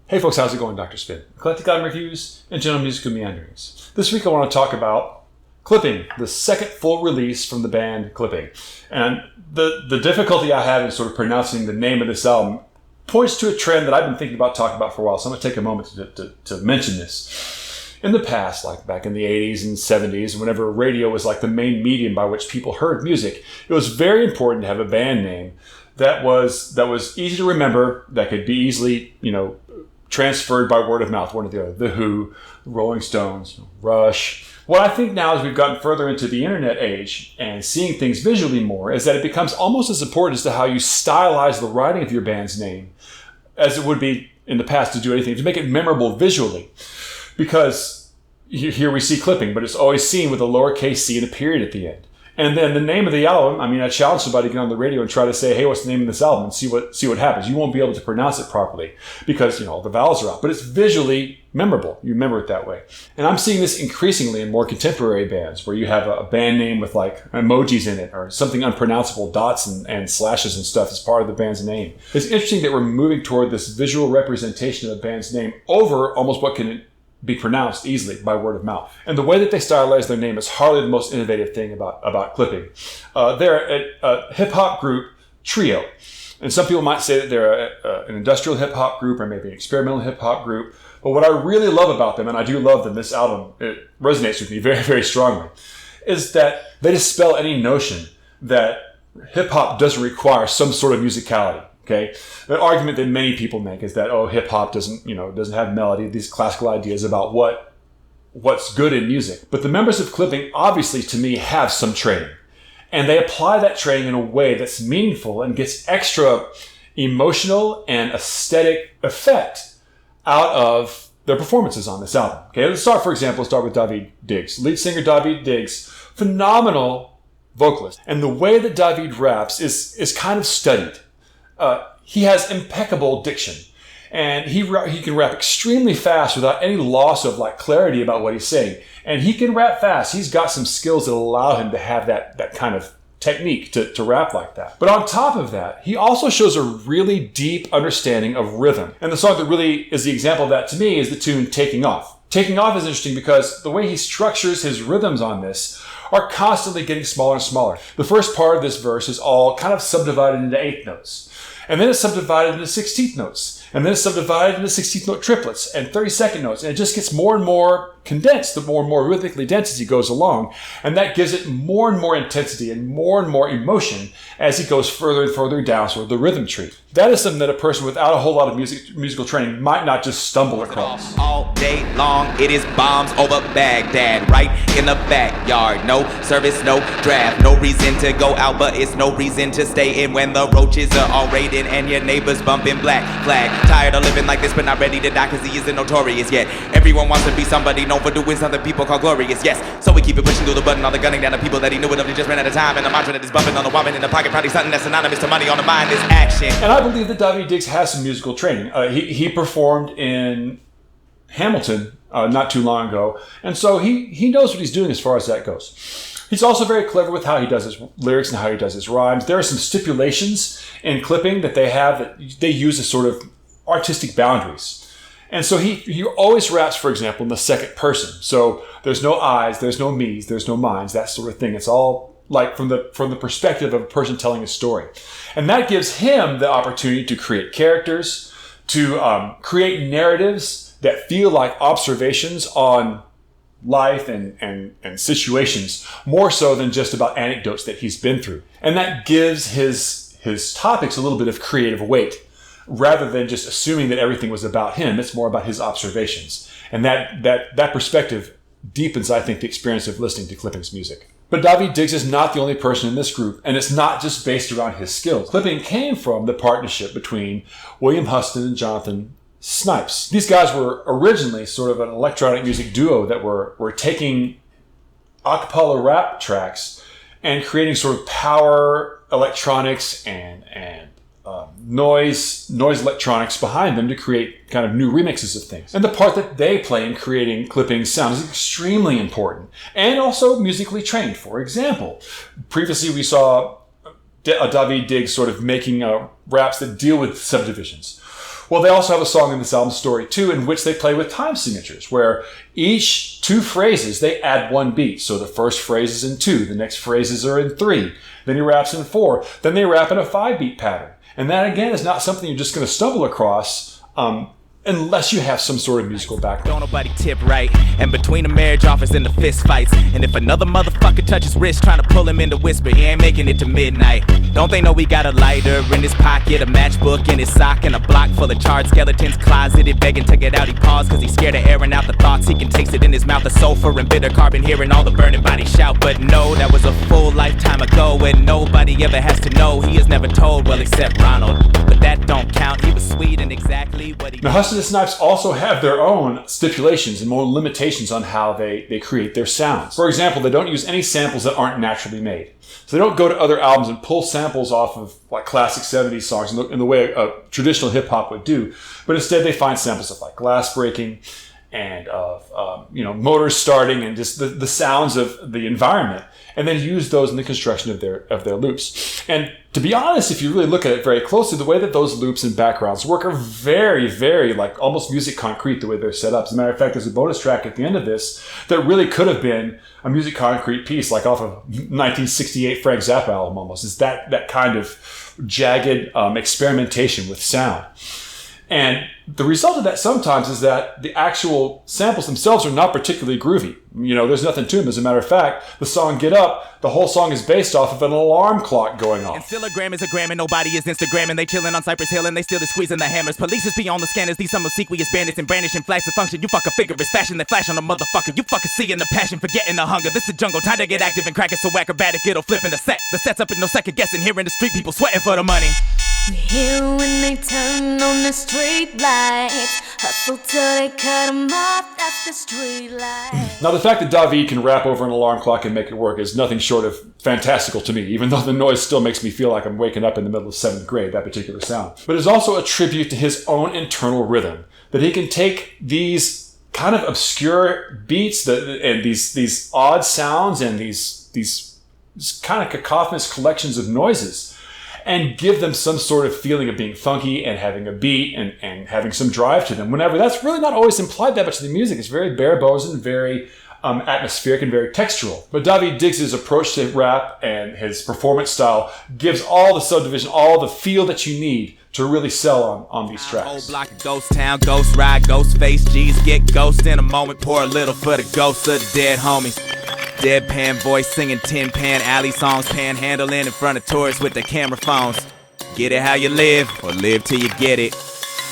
Hey folks, how's it going? Dr. Spin. Eclectic Album Reviews and General Musical Meanderings. This week I want to talk about Clipping, the second full release from the band Clipping. And the difficulty I have in sort of pronouncing the name of this album points to a trend that I've been thinking about talking about for a while, so I'm going to take a moment to mention this. In the past, like back in the 80s and 70s, whenever radio was like the main medium by which people heard music, it was very important to have a band name that was easy to remember, that could be easily, transferred by word of mouth, one or the other. The Who, Rolling Stones, Rush. What I think now as we've gotten further into the internet age and seeing things visually more is that it becomes almost as important as to how you stylize the writing of your band's name as it would be in the past to do anything, to make it memorable visually. Because here we see Clipping, but it's always seen with a lowercase c and a period at the end. And then the name of the album, I challenge somebody to get on the radio and try to say, hey, what's the name of this album? And see what happens. You won't be able to pronounce it properly because, all the vowels are out. But it's visually memorable. You remember it that way. And I'm seeing this increasingly in more contemporary bands where you have a band name with like emojis in it or something unpronounceable, dots and slashes and stuff as part of the band's name. It's interesting that we're moving toward this visual representation of a band's name over almost what can be pronounced easily by word of mouth. And the way that they stylize their name is hardly the most innovative thing about Clipping. They're a hip-hop group trio. And some people might say that they're an industrial hip-hop group or maybe an experimental hip-hop group. But what I really love about them, and I do love them, this album, it resonates with me very, very strongly, is that they dispel any notion that hip-hop doesn't require some sort of musicality. Okay, the argument that many people make is that hip hop doesn't have melody. These classical ideas about what's good in music. But the members of Clipping obviously, to me, have some training, and they apply that training in a way that's meaningful and gets extra emotional and aesthetic effect out of their performances on this album. Okay, let's start with David Diggs, lead singer David Diggs, phenomenal vocalist, and the way that David raps is kind of studied. He has impeccable diction, and he can rap extremely fast without any loss of clarity about what he's saying. And he can rap fast. He's got some skills that allow him to have that kind of technique to rap like that. But on top of that, he also shows a really deep understanding of rhythm. And the song that really is the example of that to me is the tune Taking Off. Taking Off is interesting because the way he structures his rhythms on this are constantly getting smaller and smaller. The first part of this verse is all kind of subdivided into eighth notes. And then it's subdivided into 16th notes. And then it's subdivided into 16th note triplets and 32nd notes. And it just gets more and more condensed, the more and more rhythmically dense as he goes along. And that gives it more and more intensity and more emotion as he goes further and further down sort of the rhythm tree. That is something that a person without a whole lot of musical training might not just stumble across. All day long, it is bombs over Baghdad, right in the backyard. No service, no draft, no reason to go out, but it's no reason to stay in when the roaches are all raided and your neighbors bumping black flag. Tired of living like this, but not ready to die cause he isn't notorious yet. Everyone wants to be somebody known for doing something people call glorious, yes. So we keep it pushing through the button, all the gunning down the people that he knew it of, he just ran out of time. And the mantra that is bumping on the woman in the pocket, probably something that's synonymous to money on the mind is action. And I believe that David Diggs has some musical training. He performed in Hamilton not too long ago, and so he knows what he's doing as far as that goes. He's also very clever with how he does his lyrics and how he does his rhymes. There are some stipulations in Clipping that they have that they use as sort of artistic boundaries. And so he always raps, for example, in the second person. So there's no I's, there's no me's, there's no mine's, that sort of thing. It's all like from the perspective of a person telling a story. And that gives him the opportunity to create characters, to create narratives that feel like observations on life and situations, more so than just about anecdotes that he's been through. And that gives his topics a little bit of creative weight. Rather than just assuming that everything was about him, it's more about his observations. And that perspective deepens, I think, the experience of listening to Clipping's music. But David Diggs is not the only person in this group, and it's not just based around his skills. Clipping came from the partnership between William Huston and Jonathan Snipes. These guys were originally sort of an electronic music duo that were taking a cappella rap tracks and creating sort of power electronics and noise electronics behind them to create kind of new remixes of things. And the part that they play in creating Clipping's sound is extremely important and also musically trained. For example, previously we saw David Diggs sort of making raps that deal with subdivisions. Well, they also have a song in this album, Story 2, in which they play with time signatures, where each 2 phrases, they add 1 beat. So the first phrase is in 2, the next phrases are in 3, then he raps in 4, then they rap in a 5-beat pattern. And that, again, is not something you're just going to stumble across unless you have some sort of musical background. Don't nobody tip right. And between the marriage offers and the fist fights, and if another motherfucker touches wrist trying to pull him in to whisper, he ain't making it to midnight. Don't they know we got a lighter in his pocket, a matchbook in his sock, and a block full of charred skeletons closeted, begging to get out. He paused cause he's scared of airing out the thoughts. He can taste it in his mouth, the sulfur and bitter carbon, hearing all the burning bodies shout. But no, that was a full lifetime ago, and nobody ever has to know. He is never told, well, except Ronald. But that don't count, he was sweet and exactly what he... Now, Huston and Snipes also have their own stipulations and more limitations on how they create their sounds. For example, they don't use any samples that aren't naturally made. So they don't go to other albums and pull samples off of like classic 70s songs in the way a traditional hip-hop would do. But instead, they find samples of like glass breaking and of motors starting and just the sounds of the environment, and then use those in the construction of their loops. And to be honest, if you really look at it very closely, the way that those loops and backgrounds work are very, very like almost music concrete the way they're set up. As a matter of fact, there's a bonus track at the end of this that really could have been a music concrete piece, like off of 1968 Frank Zappa album almost. It's that kind of jagged experimentation with sound. And the result of that sometimes is that the actual samples themselves are not particularly groovy. There's nothing to them. As a matter of fact, the song Get Up, the whole song is based off of an alarm clock going off. And still a gram is a gram and nobody is Instagramming. They chilling on Cypress Hill and they still squeezing the hammers. Police is beyond the scanners. These some obsequious bandits and brandishing flags of function. You fuck a vigorous fashion that flash on a motherfucker. You fucking seeing the passion, forgetting the hunger. This is jungle. Time to get active and crack it so acrobatic it'll flip in the set. The set's up in no second guessing. Hearing the street people sweating for the money. We hear when they turn on the street lights. Hustle till they cut them off, that's the street light. Now, the fact that David can rap over an alarm clock and make it work is nothing short of fantastical to me, even though the noise still makes me feel like I'm waking up in the middle of 7th grade, that particular sound. But it's also a tribute to his own internal rhythm, that he can take these kind of obscure beats and these odd sounds and these kind of cacophonous collections of noises and give them some sort of feeling of being funky and having a beat and having some drive to them. Whenever that's really not always implied that much in the music. It's very bare bones and very atmospheric and very textural. But David Diggs' approach to rap and his performance style gives all the subdivision, all the feel that you need to really sell on these tracks. Whole block of ghost town, ghost ride, ghost face, G's get ghost in a moment, pour a little for the ghosts of the dead homies. Deadpan voice singing Tin Pan Alley songs, panhandling in front of tourists with their camera phones. Get it how you live, or live till you get it.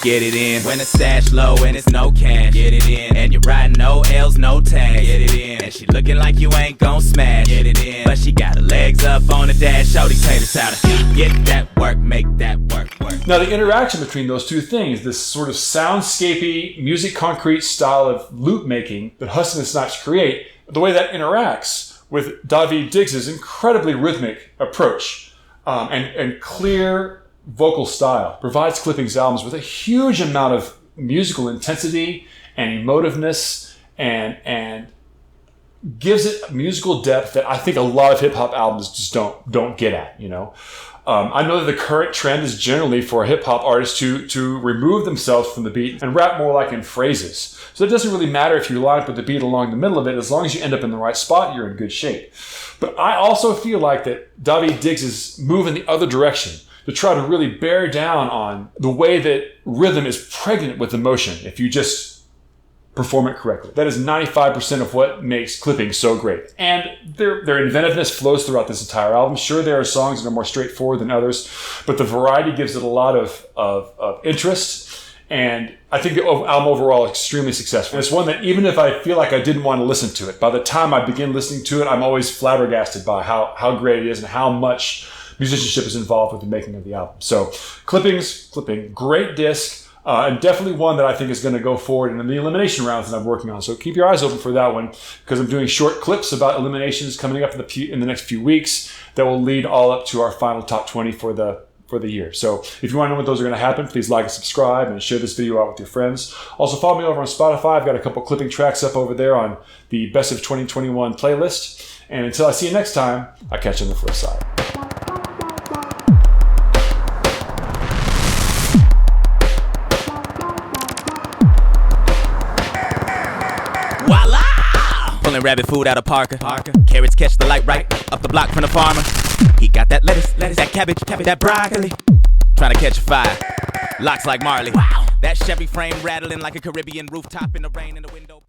Get it in. When the stash low and it's no cash, get it in. And you're riding no L's, no tag, get it in. And she looking like you ain't gon' smash, get it in. But she got her legs up on the dash, show these haters how to get that work, make that work. Now, the interaction between those two things, this sort of soundscapey, music concrete style of loop making that Huston and Snipes create, the way that interacts with David Diggs' incredibly rhythmic approach and clear vocal style provides Clipping's albums with a huge amount of musical intensity and emotiveness and gives it musical depth that I think a lot of hip-hop albums just don't get at, I know that the current trend is generally for hip-hop artists to remove themselves from the beat and rap more like in phrases. So it doesn't really matter if you line up with the beat along the middle of it. As long as you end up in the right spot, you're in good shape. But I also feel like that David Diggs is moving the other direction to try to really bear down on the way that rhythm is pregnant with emotion if you just perform it correctly. That is 95% of what makes Clipping so great. And their inventiveness flows throughout this entire album. Sure, there are songs that are more straightforward than others, but the variety gives it a lot of interest. And I think the album overall is extremely successful. And it's one that even if I feel like I didn't want to listen to it, by the time I begin listening to it, I'm always flabbergasted by how great it is and how much musicianship is involved with the making of the album. So Clipping, great disc. And definitely one that I think is going to go forward in the elimination rounds that I'm working on. So keep your eyes open for that one, because I'm doing short clips about eliminations coming up in the next few weeks that will lead all up to our final top 20 for the year. So if you want to know when those are going to happen, please like and subscribe and share this video out with your friends. Also follow me over on Spotify. I've got a couple Clipping tracks up over there on the Best of 2021 playlist. And until I see you next time, I'll catch you on the flip side. rabbit food out of Parker. Carrots catch the light right up the block from the farmer. He got that lettuce, that cabbage, that broccoli. Trying to catch a fire, locks like Marley. That Chevy frame rattling like a Caribbean rooftop in the rain in the window.